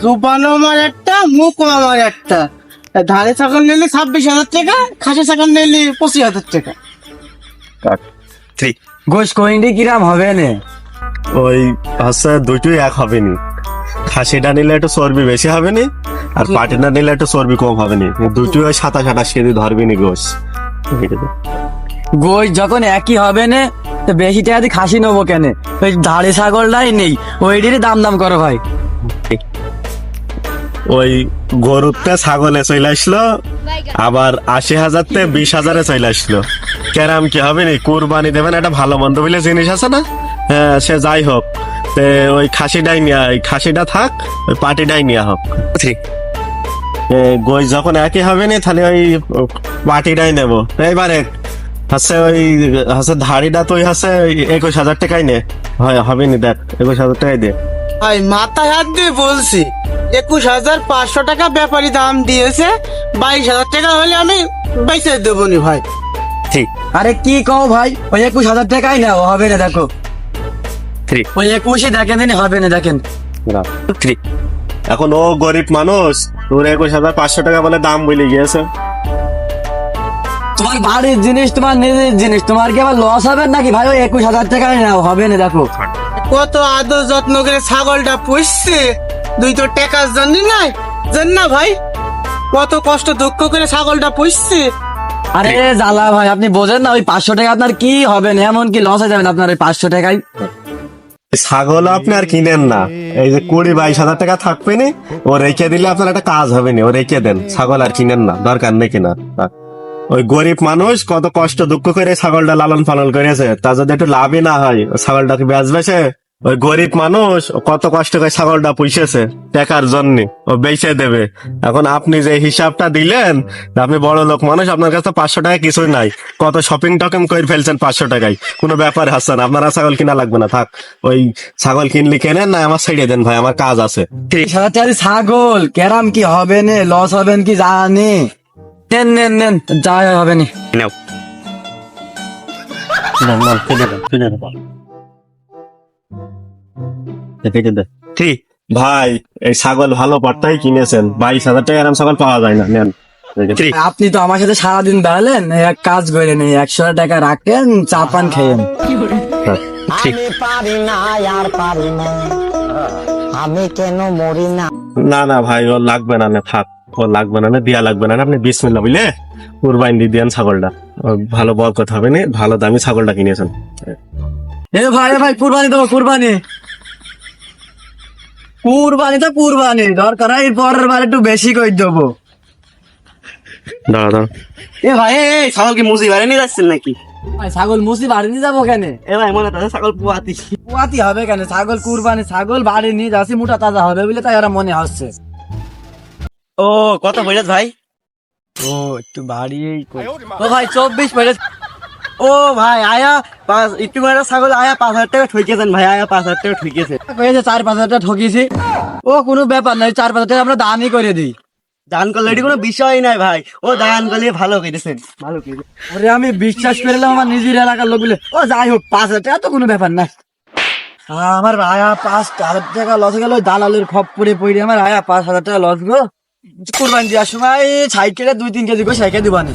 জুবানো আমার একটা, মুখও আমার একটা। ধারে ছাগল নিলে 26,000 টাকা, খাসি ছাগল নিলে 25,000 টাকা। গোশ কোহিনী কিরাম হবে না? ওই হচ্ছে দুটোই এক হবে নি। খাসিটা নিলে একটু চর্বি বেশি হবে নি, আর পাটিটা নিলে একটু চর্বি কম হবে নি। দুটোই ওই 27-28 কেজি ধরবি নি গোশ। গোশ যখন একই হবে না তো বেশি টাকা দিয়ে খাসি নেবো কেন? ওই ধারে ছাগলটাই নেই, ওইটিরই দাম দাম করো ভাই। ওই গরুতে ছাগলে চলে আসলো, আবার 80,000 থেকে 20,000 চলে আসলো। কেরাম কি হবে নি? কুরবানি দেবেন, একটা ভালো মন্দ বলে জিনিস আছে না? হ্যাঁ, সে যাই হোক, ওই খাসিটাই নিয়ে, ওই খাসিটা থাক, ওই পাটিটাই নেওয়া হোক। গোশ যখন একই হবে নি, তাহলে ওই পাটিটাই নেবো। এইবারে হচ্ছে ওই হচ্ছে ধাড়িটা তো হচ্ছে 21,000 টাকাই নে। হয় হবে নি, দেখ 21,000 টাকাই দে। ভাই মাথায় হাত দিয়ে বলছি, 21,500 টাকা ব্যাপারী দাম দিয়েছে। 22,000 টাকা হলে আমি বেঁচে দেবো নি ভাই। ঠিক আরে কি কও ভাই, ওই 21,000 টাকাই নাও, হবে না দেখো। ওই 21 দেখেন দিন, হবে না দেখেন। এখন ও গরিব মানুষ, তোর 21,500 টাকা বলে দাম বলে গিয়েছে। তোমার বাড়ির জিনিস, তোমার নিজের জিনিস, তোমার কি আবার লস হবে নাকি ভাই? ওই 21,000 টাকাই নাও, হবে না দেখো। কত আদর যত্ন করে ছাগলটা পুষছে, দুই তো টাকার জন্য নাই জন্য ভাই, কত কষ্ট দুঃখ করে ছাগলটা পুষছে। আরে জ্বালা ভাই, আপনি বোঝেন না? ওই 500 টাকা আপনার কি হবে না, এমন কি লস হয়ে যাবেন আপনার ওই 500 টাকায়? ছাগল আপনি আর কিনেন না, এই যে 20-22,000 টাকা থাকবে নি, ও রেখে দিলে আপনার একটা কাজ হবে নি, ও রেখে দেন। ছাগল আর কিনেন না, দরকার নেই কিনা। ওই গরিব মানুষ কত কষ্ট দুঃখ করে ছাগলটা লালন পালন করেছে, তা যদি একটু লাভই না হয়, ছাগলটাকে বেচবে সে? ওই গরিব মানুষ কত কষ্ট করে ছাগলটা পুষেছে টাকার জন্য, ও বেচে দেবে। এখন আপনি যে হিসাবটা দিলেন, আপনি বড় লোক মানুষ, আপনার কাছে 500 টাকা কিছুই নাই, কত শপিং টকিং করে ফেলছেন 500 টাকায়, কোনো ব্যাপার হাসান। আপনারা ছাগল কিনা লাগবে না, থাক। ওই ছাগল কিনলে কেনেন না, আমার ছেড়ে দেন ভাই, আমার কাজ আছে। 30,000 টাকা দিয়ে ছাগল কেরাম কি হবে না, লস হবেন কি জানি। নেন নেন নেন, যা হয় হবে না। ভাই এই ছাগল ভালো পাটটাই কিনেছেন, 22,000 টাকা এরকম ছাগল পাওয়া যায় না, নেন। আপনি তো আমার সাথে সারাদিন বেড়ালেন, এক কাজ করেন, 100 টাকা রাখেন, চা পান খেয়েন। আমি পারি না আর পারি না, আমি কেন মরি না। না না ভাই, ও লাগবে না, থাক, ও লাগবে না, দিয়া লাগবে না। আপনি বিসমিল্লাহ বুঝলে কুরবানি দিয়ে দেন ছাগলটা, ভালো বরকত হবে না, ভালো দামি ছাগলটা কিনেছেন। এ ভাই ভাই, কুরবানি দেবো, কুরবানি কুরবানি তো কুরবানি, দরকার হয় পরের বার একটু বেশি করে দেবো। দাঁড়া এ ভাই, এই ছাগল কি মুসি বাড়ি নিয়ে যাচ্ছেন নাকি? ভাই ছাগল মুসি বাড়ি নিয়ে যাবো কেন? এ ভাই মনে হয় ছাগল পুয়াতি। পুয়াতি হবে কেন? ছাগল কুরবানি, ছাগল বাড়ি নিয়ে যাচ্ছি, মোটা তাজা হবে বলে তাই ওরা মনে হচ্ছে। ও কত পয়সা ভাই? ও একটু বাড়িয়েই ও ভাই 24 পয়সা। ও ভাই আয়া একটু মানে ছাগল আয়া 5,000 টাকা ঠকেছেন ভাই, আয়া 5,000 টাকা ঠকেছে। 4-5 টাকা ঠকিয়েছি, ও কোনো ব্যাপার নাই, 4-5 টাকা আমরা দানই করে দিই। দান করলে এটি কোনো বিষয় নাই ভাই, ও দান করলে ভালো করেছেন, ভালো করেছেন। আরে আমি বিশ্বাস করলাম আমার নিজের এলাকার লোক বলে, ও যাই হোক 5,000 টাকা তো কোনো ব্যাপার না। আমার আয়া 5,000 টাকা লস গেল, দালালের খপ্পরে পড়ে আমার আয়া 5,000 টাকা লস গো। কোরবানি দেওয়ার সময় সাইকেলে 2-3 কেজি করে সাইকেল দিবানি।